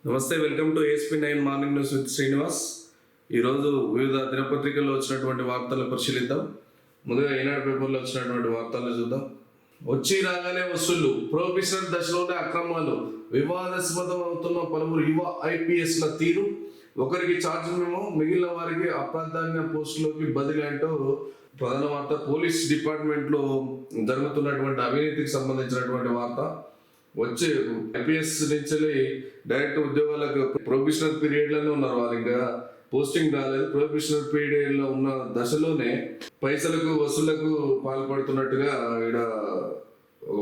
నమస్తే, welcome to ASP9 morning news with Srinivas. ఈరోజు వివిధ దినపత్రికల్లో వచ్చినటువంటి వార్తలను పరిశీలిద్దాం. ముందుగా ఈనాడు పేపర్లో వచ్చినటువంటి వార్తలను చూద్దాం. వచ్చి రాగానే వసూళ్లు, ప్రొహిబిషన్ దశలోనే అక్రమాలు, వివాదాస్పదం అవుతున్న పలువురు యువ IPSల తీరు, ఒకరికి ఛార్జ్ మేమో, మిగిలిన వారికి అప్రాధాన్య పోస్టులోకి బదిలీ అంటూ ప్రధాన వార్త. పోలీస్ డిపార్ట్మెంట్లో జరుగుతున్నటువంటి అవినీతికి సంబంధించినటువంటి వార్త. వచ్చే IPS నుంచి డైరెక్ట్ ఉద్యోగాలకు ప్రొబిషనల్ పీరియడ్లోనే ఉన్నారు. వారు ఇంకా పోస్టింగ్ రాలేదు. ప్రొబిషనల్ పీరియడ్లో ఉన్న దశలోనే పైసలకు వసూళ్లకు పాల్పడుతున్నట్టుగా ఇక్కడ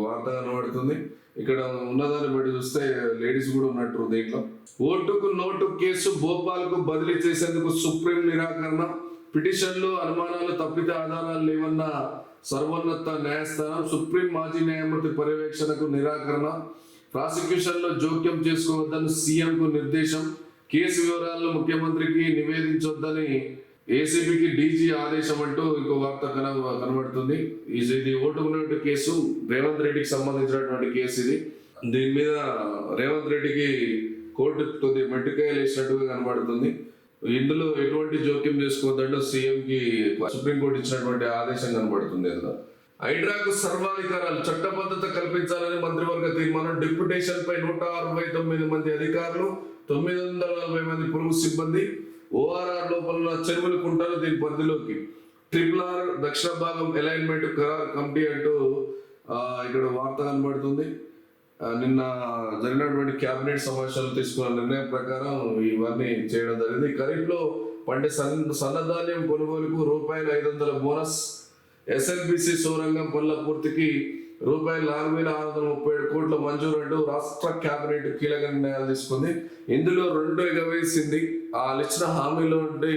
వార్త కనబడుతుంది. ఇక్కడ ఉన్నదాన్ని బట్టి చూస్తే లేడీస్ కూడా ఉన్నట్టు దీంట్లో. ఓటుకు నోటు కేసు భోపాల్కు బదిలీ చేసేందుకు సుప్రీం నిరాకరణ. పిటిషన్లు అనుమానాలు తప్పితే ఆధారాలు లేవన్న సర్వోన్నత న్యాయస్థానం. సుప్రీం మాజీ న్యాయమూర్తి పర్యవేక్షణకు నిరాకరణ. ప్రాసిక్యూషన్లో జోక్యం చేసుకోవద్దని సీఎంకు నిర్దేశం. కేసు వివరాలను ముఖ్యమంత్రికి నివేదించొద్దని ACBకి DG ఆదేశం అంటూ ఇంకో వార్త కనబడుతుంది. ఇది ఓటుకున్నటువంటి కేసు, రేవంత్ రెడ్డికి సంబంధించినటువంటి కేసు ఇది. దీని మీద రేవంత్ రెడ్డికి కోర్టు కొద్దిగా మెట్టుకాయలు వేసినట్టుగా కనబడుతుంది. ఇందులో ఎటువంటి జోక్యం చేసుకోవద్దంటూ సీఎంకి సుప్రీంకోర్టు ఇచ్చినటువంటి ఆదేశం కనబడుతుంది. అందులో హైడ్రాకు సర్వాధికారాలు, చట్టబద్ధత కల్పించాలని మంత్రివర్గ తీర్మానం. డిప్యుటేషన్ పై 169 మంది అధికారులు, 940 మంది పొరుగు సిబ్బంది. ORR లోపల చెరువులు కుంటారు దీని పరిధిలోకి. RRR దక్షిణ భాగం అలైన్మెంట్ ఖరారు కమిటీ అంటూ ఇక్కడ వార్త కనబడుతుంది. నిన్న జరిగినటువంటి కేబినెట్ సమావేశాలు తీసుకున్న నిర్ణయం ప్రకారం ఇవన్నీ చేయడం జరిగింది. ఖరీఫ్లో పండే సన్నధాన్యం కొనుగోలుకు ₹500 బోనస్. SLBC సోరంగం పనుల పూర్తికి ₹4,637 కోట్ల మంజూరు అంటూ రాష్ట్ర కేబినెట్ కీలక నిర్ణయాలు తీసుకుంది. ఇందులో 2 ఎగవేసింది. వాళ్ళు ఇచ్చిన హామీలో ఉంటే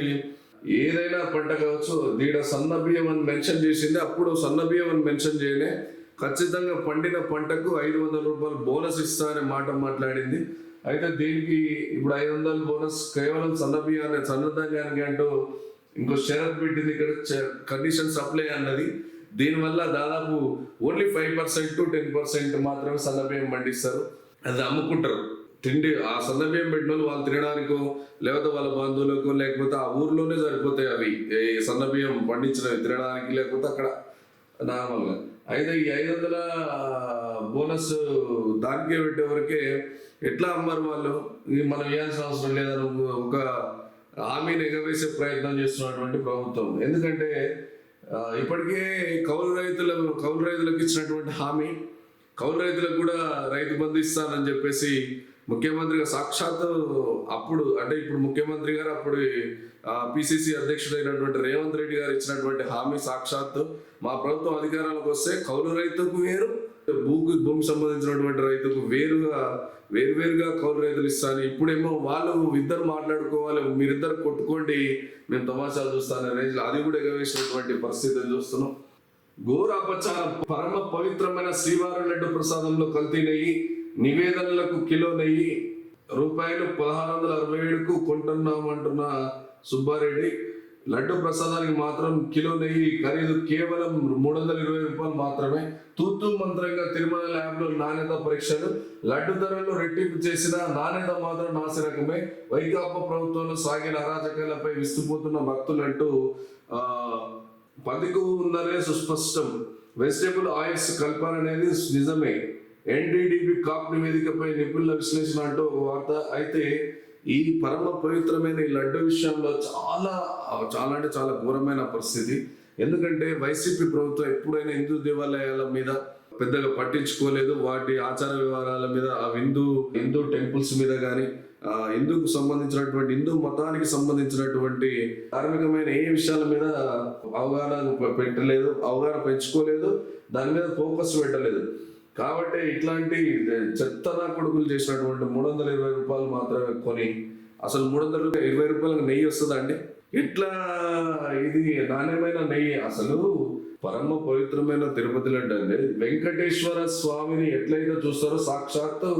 ఏదైనా పంట కావచ్చు, దీడ సన్న బియ్యం అని మెన్షన్ చేసింది. అప్పుడు సన్న బియ్యం అని మెన్షన్ చేయలే. ఖచ్చితంగా పండిన పంటకు ₹500 బోనస్ ఇస్తా అనే మాట మాట్లాడింది. అయితే దీనికి ఇప్పుడు 500 బోనస్ కేవలం సన్నధాన్యానికి అంటూ ఇంకో షరత్ పెట్టింది. ఇక్కడ కండిషన్స్ అప్లై అన్నది. దీనివల్ల దాదాపు ఓన్లీ 5% to 10% మాత్రమే సన్నబియ్యం పండిస్తారు. అది అమ్ముకుంటారు. తిండి ఆ సన్నబియ్యం పెట్టిన వాళ్ళు తినడానికో, లేకపోతే వాళ్ళ బంధువులకో, లేకపోతే ఆ ఊర్లోనే సరిపోతాయి అవి సన్నబియ్యం పండించినవి తినడానికి, లేకపోతే అక్కడ నార్మల్గా. అయితే ఈ 500 బోనస్ దానికే పెట్టేవరకే ఎట్లా అమ్మారు వాళ్ళు? మనం ఇవ్వాల్సిన అవసరం లేదని ఒక హామీని ఎగవేసే ప్రయత్నం చేస్తున్నటువంటి ప్రభుత్వం. ఎందుకంటే ఇప్పటికే కౌలు రైతులకు ఇచ్చినటువంటి హామీ, కౌలు రైతులకు కూడా రైతు బంధు ఇస్తానని చెప్పేసి ముఖ్యమంత్రిగా సాక్షాత్తు అప్పుడు, అంటే ఇప్పుడు ముఖ్యమంత్రి గారు, అప్పుడు PCC అధ్యక్షుడైనటువంటి రేవంత్ రెడ్డి గారు ఇచ్చినటువంటి హామీ సాక్షాత్తు మా ప్రభుత్వం అధికారానికి వస్తే కౌలు రైతుకు వేరు, భూమి సంబంధించినటువంటి రైతుకు వేరుగా కౌలు రైతులు ఇస్తాను. ఇప్పుడేమో వాళ్ళు ఇద్దరు మాట్లాడుకోవాలి, మీరిద్దరు కొట్టుకోండి, మేము తమాషాలు చూస్తాను రేంజ్లో అది కూడా ఎగవేసినటువంటి పరిస్థితిని చూస్తున్నాం. ఘోర అపచారం. పరమ పవిత్రమైన శ్రీవారి లడ్డు ప్రసాదంలో కల్తీ నెయ్యి. నివేదనలకు కిలో నెయ్యి ₹1,667కు కొంటున్నామంటున్న సుబ్బారెడ్డి. లడ్డు ప్రసాదానికి మాత్రం కిలో నెయ్యి ఖరీదు కేవలం ₹320 మాత్రమే. తూతూ మంత్రంగా తిరుమల ల్యాబ్లో నాణ్యత పరీక్షలు. లడ్డు ధరలు రెట్టింపు చేసిన నాణ్యత మాత్రం నాసిరకమే. వైకాపా ప్రభుత్వంలో సాగిన అరాచకాలపై విస్తుపోతున్న భక్తులంటూ పదికు ఉందనే సుస్పష్టం. వెజిటేబుల్ ఆయిల్స్ కల్పననేది నిజమే. NDDB కాప్ నివేదికపై నిపుణుల విశ్లేషణ అంటూ ఒక వార్త. అయితే ఈ పరమ పవిత్రమైన ఈ లడ్డు విషయంలో చాలా ఘోరమైన పరిస్థితి. ఎందుకంటే వైసీపీ ప్రభుత్వం ఎప్పుడైనా హిందూ దేవాలయాల మీద పెద్దగా పట్టించుకోలేదు. వాటి ఆచార వ్యవహారాల మీద, హిందూ టెంపుల్స్ మీద కానీ, హిందూ మతానికి సంబంధించినటువంటి ధార్మికమైన ఏ విషయాల మీద అవగాహన పెంచుకోలేదు, దాని మీద ఫోకస్ పెట్టలేదు. కాబట్టి ఇట్లాంటి చెత్తనా కొడుకులు చేసినటువంటి ₹320 మాత్రమే కొని, అసలు ₹320 నెయ్యి వస్తుందండి? ఇట్లా ఇది నాణ్యమైన నెయ్యి. అసలు పరమ పవిత్రమైన తిరుపతి లడ్డు అండి. వెంకటేశ్వర స్వామిని ఎట్లయితే చూస్తారో సాక్షాత్తు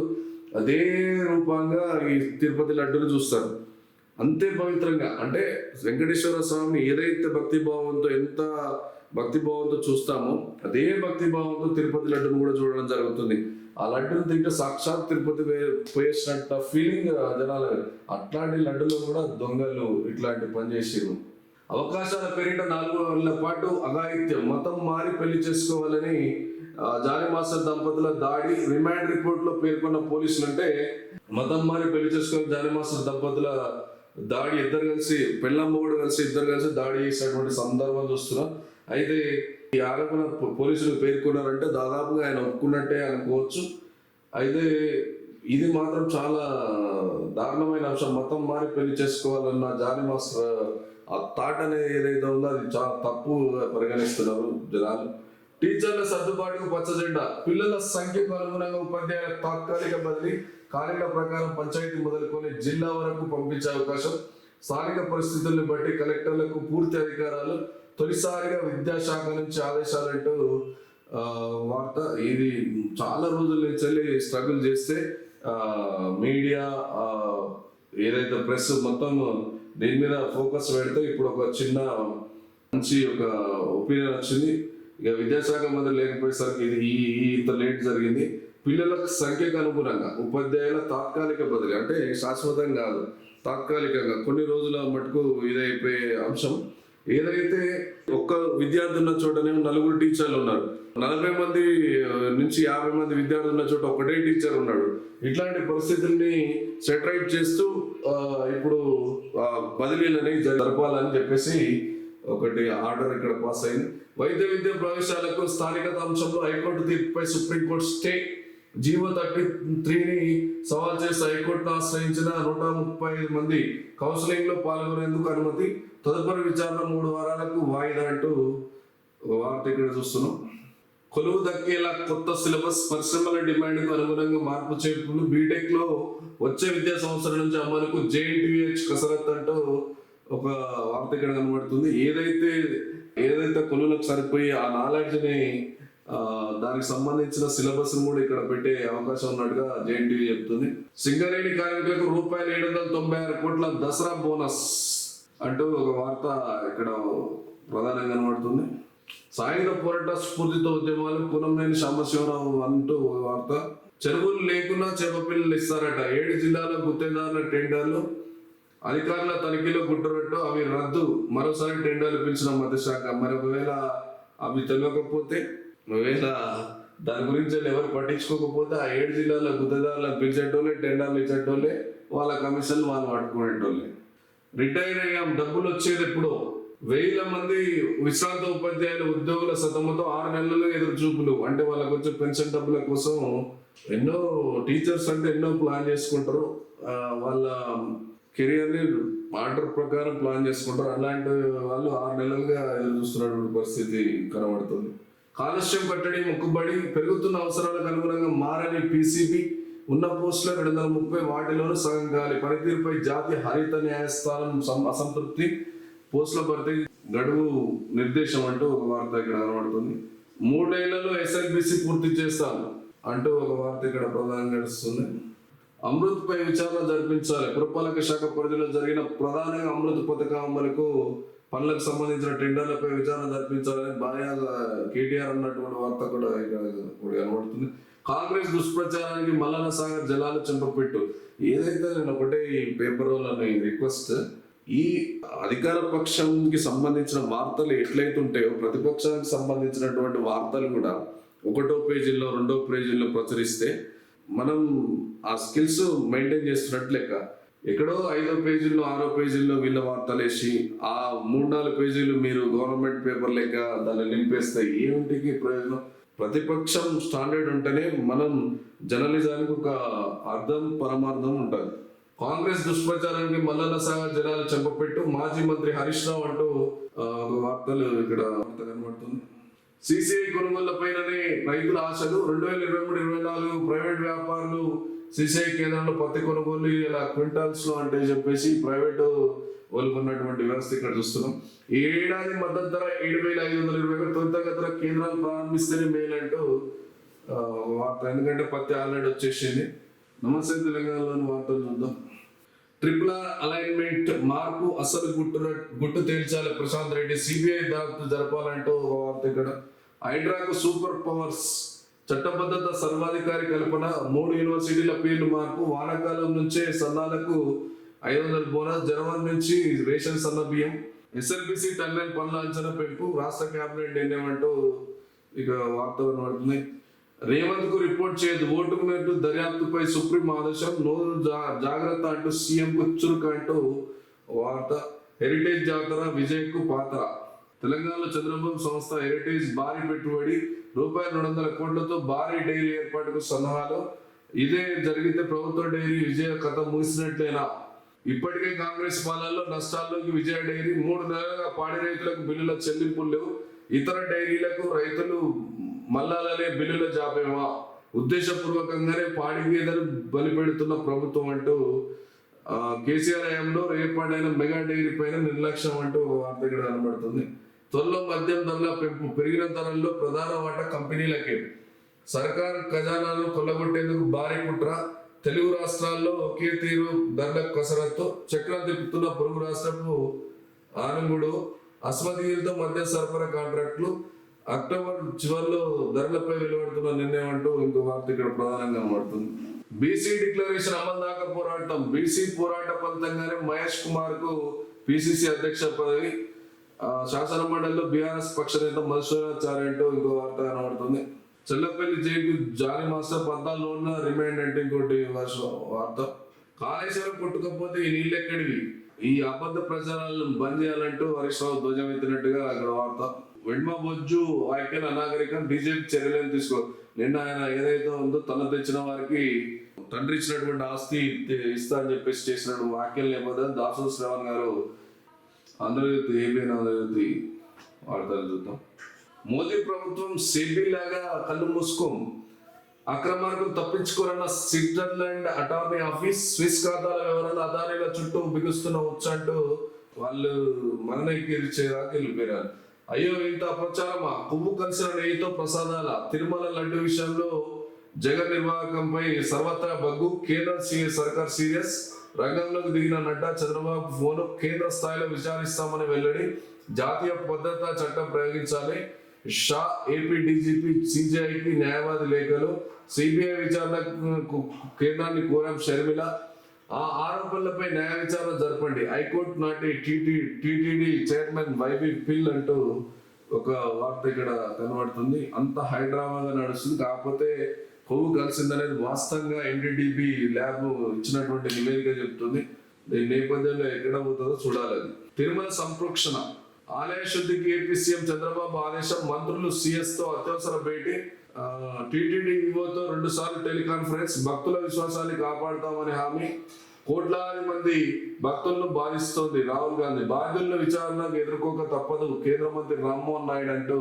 అదే రూపంగా ఈ తిరుపతి లడ్డును చూస్తారు. అంతే పవిత్రంగా. అంటే వెంకటేశ్వర స్వామిని ఏదైతే ఎంత భక్తిభావంతో చూస్తామో అదే భక్తిభావంతో తిరుపతి లడ్డును కూడా చూడడం జరుగుతుంది. ఆ లడ్డూని తింటే సాక్షాత్ తిరుపతి పోయేసినట్ట ఫీలింగ్ జనాలు. అట్లాంటి లడ్డులో కూడా దొంగలు ఇట్లాంటి పని చేసిరు. అవకాశాల పేరిట 4 ఏళ్ల పాటు అఘాయిత్యం, మతం మారి పెళ్లి చేసుకోవాలని జానీ మాస్టర్ దంపతుల దాడి. రిమాండ్ రిపోర్ట్ లో పేర్కొన్న పోలీసులు అంటే మతం మారి పెళ్లి చేసుకుని జానీ మాస్టర్ దంపతుల దాడి, ఇద్దరు కలిసి పెళ్ళమ్మ కూడా కలిసి ఇద్దరు కలిసి దాడి చేసినటువంటి సందర్భం చూస్తున్నాం. అయితే ఈ ఆరోపణ పోలీసులు పేర్కొన్నారంటే దాదాపుగా ఆయన ఒప్పుకున్నట్టే అనుకోవచ్చు. అయితే ఇది మాత్రం చాలా దారుణమైన అంశం. మతం మారి పెళ్లి చేసుకోవాలన్న జానీ మాస్టర్ ఆ థాట్ అనేది ఏదైతే ఉందో అది చాలా తప్పుగా పరిగణిస్తున్నారు జనాలు. టీచర్ల సర్దుబాటుకు పచ్చ జెండా, పిల్లల సంఖ్యకు అనుగుణంగా ఉపాధ్యాయుల తాత్కాలిక బదిలీ, ఖాళీల ప్రకారం పంచాయతీ మొదలుకొని జిల్లా వరకు పంపించే అవకాశం, స్థానిక పరిస్థితుల్ని బట్టి కలెక్టర్లకు పూర్తి అధికారాలు, తొలిసారిగా విద్యాశాఖ నుంచి ఆదేశాలంటూ వార్త. ఇది చాలా రోజుల నుంచి స్ట్రగుల్ చేస్తే మీడియా ఏదైతే ప్రెస్ మొత్తం దీని మీద ఫోకస్ పెడితే ఇప్పుడు ఒక చిన్న మంచి ఒక ఒపీనియన్ వచ్చింది. ఇక విద్యాశాఖ మంత్రి లేకపోయేసరికి ఇది ఇంత లేట్ జరిగింది. పిల్లల సంఖ్యకు అనుగుణంగా ఉపాధ్యాయుల తాత్కాలిక బదిలీ, అంటే శాశ్వతం కాదు, తాత్కాలికంగా కొన్ని రోజుల మటుకు ఇదైపోయే అంశం. ఏదైతే ఒక్క విద్యార్థి ఉన్న చోటనే 4 టీచర్లు ఉన్నారు, 40 మంది నుంచి 50 మంది విద్యార్థులు ఉన్న చోట ఒకటే టీచర్ ఉన్నాడు. ఇట్లాంటి పరిస్థితుల్ని సెటరైట్ చేస్తూ ఇప్పుడు బదిలీలని జరపాలని చెప్పేసి ఒకటి ఆర్డర్ ఇక్కడ పాస్ అయింది. వైద్య విద్య ప్రవేశాలకు స్థానికత అంశంలో హైకోర్టు తీర్పుపై సుప్రీంకోర్టు స్టే. జీవో 33ని సవాల్ చేసి హైకోర్టును ఆశ్రయించిన 135 మంది కౌన్సిలింగ్ లో పాల్గొనేందుకు అనుమతి. తదుపరి విచారణ 3 వారాలకు వాయిదా అంటూ ఒక వార్త ఇక్కడ చూస్తున్నాం. కొలువు దక్కేలా కొత్త సిలబస్, పరిశ్రమల డిమాండ్కు అనుగుణంగా మార్పు చేర్పులు, బీటెక్ లో వచ్చే విద్యా సంవత్సరం నుంచి అమలుకు JNTH కసరత్ అంటూ ఒక వార్త ఇక్కడ కనబడుతుంది. ఏదైతే కొలువులకు సరిపోయి ఆ నాలెడ్జ్ని దానికి సంబంధించిన సిలబస్ కూడా ఇక్కడ పెట్టే అవకాశం ఉన్నట్టుగా JNTU చెప్తుంది. సింగరేణి కార్మికులకు ₹796 కోట్ల దసరా బోనస్ అంటూ ఒక వార్త ఇక్కడ ప్రధానంగా కనబడుతుంది. సాయుధ పోరాట స్ఫూర్తితో ఉద్యమాలు, కులంనేని సాంబశివరావు అంటూ ఒక వార్త. చెరువులు లేకున్నా చేపపిల్లలు ఇస్తారట. 7 జిల్లాల గుత్తేదారుల టెండర్లు, అధికారుల తనిఖీలో గుట్టరట్టు, అవి రద్దు. మరోసారి టెండర్లు పిలిచిన మత్స్యశాఖ. మరి ఒకవేళ అవి తెలియకపోతే, ఒకవేళ దాని గురించి ఎవరు పట్టించుకోకపోతే ఆ 7 జిల్లాల గుత్తేదారులను పిలిచేటోళ్ళే, టెండర్లు ఇచ్చేటోళ్ళే, వాళ్ళ కమిషన్లు వాళ్ళు పట్టుకునేటోళ్ళే. రిటైర్ అయ్యాం, డబ్బులు వచ్చేది ఎప్పుడో. 1000 మంది విశ్రాంత ఉపాధ్యాయుల ఉద్యోగుల సతమతో 6 నెలలు ఎదురు చూపులు. అంటే వాళ్ళకు వచ్చే పెన్షన్ డబ్బుల కోసం ఎన్నో టీచర్స్ అంటే ఎన్నో ప్లాన్ చేసుకుంటారు, వాళ్ళ కెరియర్ని ఆర్డర్ ప్రకారం ప్లాన్ చేసుకుంటారు. అలాంటి వాళ్ళు 6 నెలలుగా ఎదురు చూస్తున్నటువంటి పరిస్థితి కనబడుతుంది. కాలుష్యం కట్టడి మొక్కుబడి, పెరుగుతున్న అవసరాలకు అనుగుణంగా మారని PCB, ఉన్న పోస్టుల 230, వాటిలోనూ సగం గాలి. పనితీరుపై జాతీయ హరిత న్యాయస్థానం అసంతృప్తి, పోస్టుల భర్తీ గడువు నిర్దేశం అంటూ ఒక వార్త ఇక్కడ కనబడుతుంది. 3 ఏళ్లలో SLBC పూర్తి చేస్తాను అంటూ ఒక వార్త ఇక్కడ ప్రధానంగా నడుస్తుంది. అమృత్ పై విచారణ జరిపించాలి. పురపాలక శాఖ పరిధిలో జరిగిన ప్రధానంగా అమృత్ పథకం అమలుకు పనులకు సంబంధించిన టెండర్లపై విచారణ జరిపించాలని భార్య KTR అన్నటువంటి వార్త కూడా ఇక్కడ కనబడుతుంది. కాంగ్రెస్ దుష్ప్రచారానికి మల్లన్న సాగర్ జలాలు చెంపపెట్టు. ఏదైతే నేను ఒకటే ఈ పేపర్ వాళ్ళని రిక్వెస్ట్, ఈ అధికార పక్షంకి సంబంధించిన వార్తలు ఎట్లయితే ఉంటాయో ప్రతిపక్షానికి సంబంధించినటువంటి వార్తలు కూడా 1వ పేజీలో 2వ పేజీలో ప్రచురిస్తే మనం ఆ స్కిల్స్ మెయింటైన్ చేస్తున్నట్టు లెక్క. ఎక్కడో 5వ పేజీల్లో 6వ పేజీల్లో వీళ్ళ వార్తలు వేసి ఆ 3-4 పేజీలు మీరు గవర్నమెంట్ పేపర్ లెక్క దాన్ని నింపేస్తే ఏమిటికి ప్రయోజనం? ప్రతిపక్షం స్టాండర్డ్ ఉంటేనే మనం జర్నలిజానికి ఒక అర్థం పరమార్థం ఉంటుంది. కాంగ్రెస్ దుష్ప్రచారానికి మల్లన్న సాగర్ జలాలు చెంపపెట్టు, మాజీ మంత్రి హరీష్ రావు అంటూ వార్తలు ఇక్కడ కనబడుతుంది. CCI కొనుగోళ్లపైననే రైతుల ఆశలు. 2023-24 ప్రైవేట్ వ్యాపారులు CCI కేంద్రంలో పత్తి కొనుగోలు ఇలా క్వింటాల్స్ లో అంటే చెప్పేసి ప్రైవేటు వాళ్ళకున్నటువంటి వ్యవస్థ ఇక్కడ చూస్తున్నాం. ఈ ఏడాది మద్దతు ధర 7,520, తొలితగతిన కేంద్రాలు ప్రారంభిస్తేనే మేలంటూ వార్త. ఎందుకంటే పత్తి ఆల్రెడీ వచ్చేసింది. నమస్తే తెలంగాణలోని వార్తలు చూద్దాం. RRR అలైన్మెంట్ మార్పు, అసలు గుట్టు తేల్చాలి ప్రశాంత్ రెడ్డి, CBI దర్యాప్తు జరపాలంటూ ఒక వార్త ఇక్కడ. హైడ్రాకు సూపర్ పవర్స్, చట్టబద్ధత సర్వాధికారి కల్పన, 3 యూనివర్సిటీల పేర్లు మార్పు, వానాకాలం నుంచే సన్నాలకు 500 బోనస్, జనవరి నుంచి రేషన్ సన్న బియ్యం, ఎస్ఎల్బిసి టన్నెల్ పనుల అంచనా పెంపు, రాష్ట్ర కేబినెట్ నిర్ణయమంటూ ఇక వార్త పడుతుంది. రేవంత్ కు రిపోర్ట్ చేయదు, ఓటుకు నెట్టు దర్యాప్తుపై సుప్రీం ఆదేశం, నోరు జాగ్రత్త అంటూ సీఎం కు చురుకు అంటూ వార్త. హెరిటేజ్ జాతర విజయ్ కు పాత్ర. తెలంగాణలో చంద్రబాబు సంస్థ హెరిటేజ్ భారీ పెట్టుబడి ₹200 కోట్లతో భారీ డైరీ ఏర్పాటుకు సన్నాహాలు. ఇదే జరిగితే ప్రభుత్వ డైరీ విజయ కథ ముగిసినట్లేనా? ఇప్పటికే కాంగ్రెస్ పాలనలో నష్టాల్లోకి విజయ డైరీ. 3 నెలలుగా పాడి రైతులకు బిల్లుల చెల్లింపులు లేవు. ఇతర డైరీలకు రైతులు మల్లాలనే బిల్లుల జాప్యమా? ఉద్దేశపూర్వకంగానే పాడి గేదెలు బలిపెడుతున్న ప్రభుత్వం అంటూ కేసీఆర్ హయాంలో ఏర్పాటైన మెగా డైరీ పైన నిర్లక్ష్యం అంటూ వార్త ఇక్కడ కనబడుతుంది. త్వరలో మద్యం ధరల పెంపు, పెరిగిన ధరల్లో ప్రధాన వాటా కంపెనీలకే. సర్కార్ ఖజానాను కొల్లగొట్టేందుకు భారీ కుట్ర. తెలుగు రాష్ట్రాల్లో ఒకే తీరు ధరల కసరత్తు. చక్రం తిప్పుతున్న పొరుగు రాష్ట్రపు ఆనంగుడు. అస్మదీయులతో మధ్య సరఫరా కాంట్రాక్టులు. అక్టోబర్ చివరిలో ధరలపై వెలువడుతున్న నిర్ణయం అంటూ ఇంకో వార్త ఇక్కడ ప్రధానంగా కనబడుతుంది. బీసీ డిక్లరేషన్ అమలు దాకా పోరాటం. బీసీ పోరాట ఫలితంగానే మహేష్ కుమార్ కు పిసిసి అధ్యక్ష పదవి. శాసన మండలిలో బీఆర్ఎస్ పక్ష నేత మధుసూదనాచార్య అంటూ ఇంకో వార్త కనబడుతుంది. Chellapalli jail Jani master 14 remand అంటే ఇంకోటి వార్త. కాళేశ్వరం కొట్టుకపోతే ఈ నీళ్ళు ఎక్కడివి? ఈ అబద్ధ ప్రచారాలను బంద్ చేయాలంటూ హరీష్ రావు ధ్వజం ఎత్తినట్టుగా అక్కడ వార్త. వెడ్మ బొజ్జు వ్యాఖ్యలు అనాగరికం, బీజేపీ చర్యలను తీసుకో. నిన్న ఆయన ఏదైతే ఉందో తన తెచ్చిన వారికి తండ్రి ఇచ్చినటువంటి ఆస్తి ఇస్తా అని చెప్పేసి చేసిన వ్యాఖ్యలు నేపథ్యం దాసో శ్రవణ్ గారు ఆంధ్రజ్యోతి ఏబిఎన్ ఆంధ్రజ్యోతి వార్తలు చూద్దాం. మోదీ ప్రభుత్వం సెబీ లాగా కళ్ళు మూసుకోం, అక్రమార్గం తప్పించుకోరన్న స్విట్జర్లాండ్ అటార్నీ ఆఫీస్. స్విస్ ఖాతాల వివరాలు అదానీల చుట్టూ బిగుస్తున్న వచ్చంటూ వాళ్ళు మననైకిరిచేదాకా వెళ్ళిపోయారు. అయ్యో ఇంత అపచారమా? పువ్వు కలిసిన నెయ్యితో ప్రసాదాల. తిరుమల లడ్డు విషయంలో జగన్ నిర్వాహకంపై సర్వత్రా బగ్గు. కేంద్ర సర్కార్ సీరియస్. రంగంలోకి దిగిన నడ్డా చంద్రబాబు ఫోను. కేంద్ర స్థాయిలో విచారిస్తామని వెల్లడి. జాతీయ భద్రతా చట్టం ప్రయోగించాలి. షా ఏపీ డీజీపీ సిజేఐకి న్యాయవాది లేఖలు. సిబిఐ విచారణకు కేంద్రాన్ని కోరాం షర్మిల. ఆ ఆరోపణలపై న్యాయ విచారణ జరపండి. హైకోర్టు నాటి టిటిడి చైర్మన్ వైవి పిల్ అంటూ ఒక వార్త ఇక్కడ కనబడుతుంది. అంత హైడ్రామాగా నడుస్తుంది. కాకపోతే కొవ్వు కలిసిందనేది వాస్తవంగా ఎన్డీడీబీ ల్యాబ్ ఇచ్చినటువంటి నివేదిక చెప్తుంది. దీని నేపథ్యంలో ఎక్కడ పోతుందో చూడాలి. తిరుమల సంప్రోక్షణ. ఆలయ శుద్ధికి ఏపీ సీఎం చంద్రబాబు ఆదేశం. మంత్రులు సిఎస్ తో అత్యవసర భేటీ. టిటిడి ఈవోతో 2 సార్లు టెలికాన్ఫరెన్స్. భక్తుల విశ్వాసాన్ని కాపాడుతామని హామీ. కోట్లాది మంది భక్తులను బాధిస్తోంది రాహుల్ గాంధీ. బాధ్యులను విచారణకు ఎదుర్కోక తప్పదు కేంద్ర మంత్రి రామ్మోహన్ నాయుడు అంటూ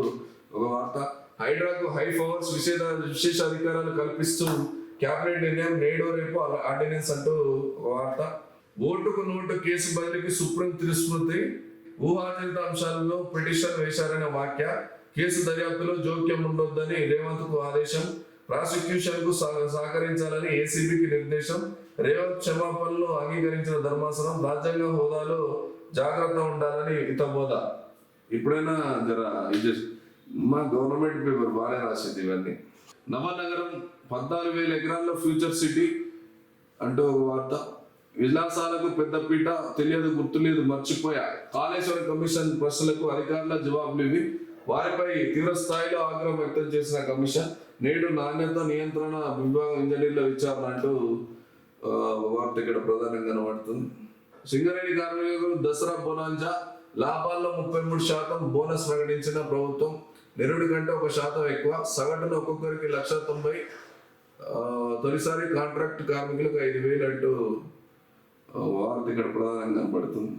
ఒక వార్త. హైడ్రాకు హై పవర్స్ విశేష అధికారాలు కల్పిస్తూ కేబినెట్ నిర్ణయం. నేడు రేపు ఆర్డినెన్స్ అంటూ ఒక వార్త. ఓటుకు నోటు కేసు బదిలీకి సుప్రీం తిరస్మృతి. ఊహాజనిత అంశాలలో పిటిషన్ వేశారనే వ్యాఖ్య. కేసు దర్యాప్తులో జోక్యం ఉండొద్దని రేవంత్ కు ఆదేశం. ప్రాసిక్యూషన్ కు సహకరించాలని ఏసీబీకి నిర్దేశం. రేవంత్ క్షమాపణలు అంగీకరించిన ధర్మాసనం. రాజ్యాంగ హోదాలో జాగ్రత్త ఉండాలని హితబోధ. ఇప్పుడైనా జర ఇది మా గవర్నమెంట్ పేపర్ బాగా రాసింది ఇవన్నీ. నవనగరం 14,000 ఎకరాల్లో ఫ్యూచర్ సిటీ అంటూ ఒక వార్త. విలాసాలకు పెద్దపీట, తెలియదు గుర్తులేదు మర్చిపోయా. కాళేశ్వరం కమిషన్ ప్రశ్నలకు అధికారుల జవాబులు ఇవి. వారిపై తీవ్ర స్థాయిలో ఆగ్రహం వ్యక్తం చేసిన కమిషన్. నేడు నాణ్యత నియంత్రణ విభాగం ఇంజనీర్ల విచారణ అంటూ వార్త ఇక్కడ ప్రధానంగా కనబడుతుంది. సింగరేణి కార్మికులు దసరా బోనాంజా. లాభాల్లో 33% బోనస్ ప్రకటించిన ప్రభుత్వం. నిరుడి కంటే 1% ఎక్కువ. సగటున ఒక్కొక్కరికి 1,90,000. తొలిసారి కాంట్రాక్ట్ కార్మికులకు 5,000 అంటూ వార్త ఇక్కడ ప్రధానంగా కనబడుతుంది.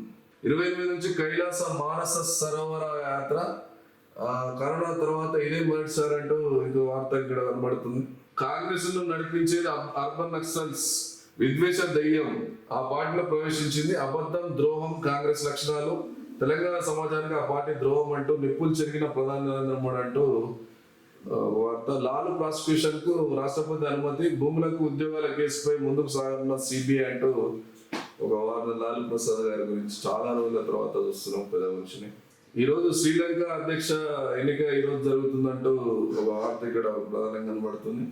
28 నుంచి కైలాస మానస సరోవర యాత్ర. కరోనా తర్వాత ఇదే మొదటిసారి అంటూ ఇంకో వార్త ఇక్కడ కనబడుతుంది. కాంగ్రెస్ ను నడిపించేది అర్బన్ నక్సల్స్. విద్వేష దయ్యం ఆ పార్టీలో ప్రవేశించింది. అబద్ధం, ద్రోహం కాంగ్రెస్ లక్షణాలు. తెలంగాణ సమాజానికి ఆ పార్టీ ద్రోహం అంటూ నిప్పులు చెరిగిన ప్రధాని నరేంద్ర మోడీ అంటూ వార్త. లాలు ప్రాసిక్యూషన్ కు రాష్ట్రపతి అనుమతి. భూములకు ఉద్యోగాల కేసుపై ముందుకు సాగనున్న సిబిఐ అంటూ ఒక వార్త. లాలు ప్రసాద్ గారి గురించి చాలా రోజుల తర్వాత చూస్తున్నాం పెద్ద మనిషిని. ఈరోజు శ్రీలంక అధ్యక్ష ఎన్నిక ఈరోజు జరుగుతుందంటూ ఒక వార్త ఇక్కడ ప్రధానంగా కనబడుతుంది.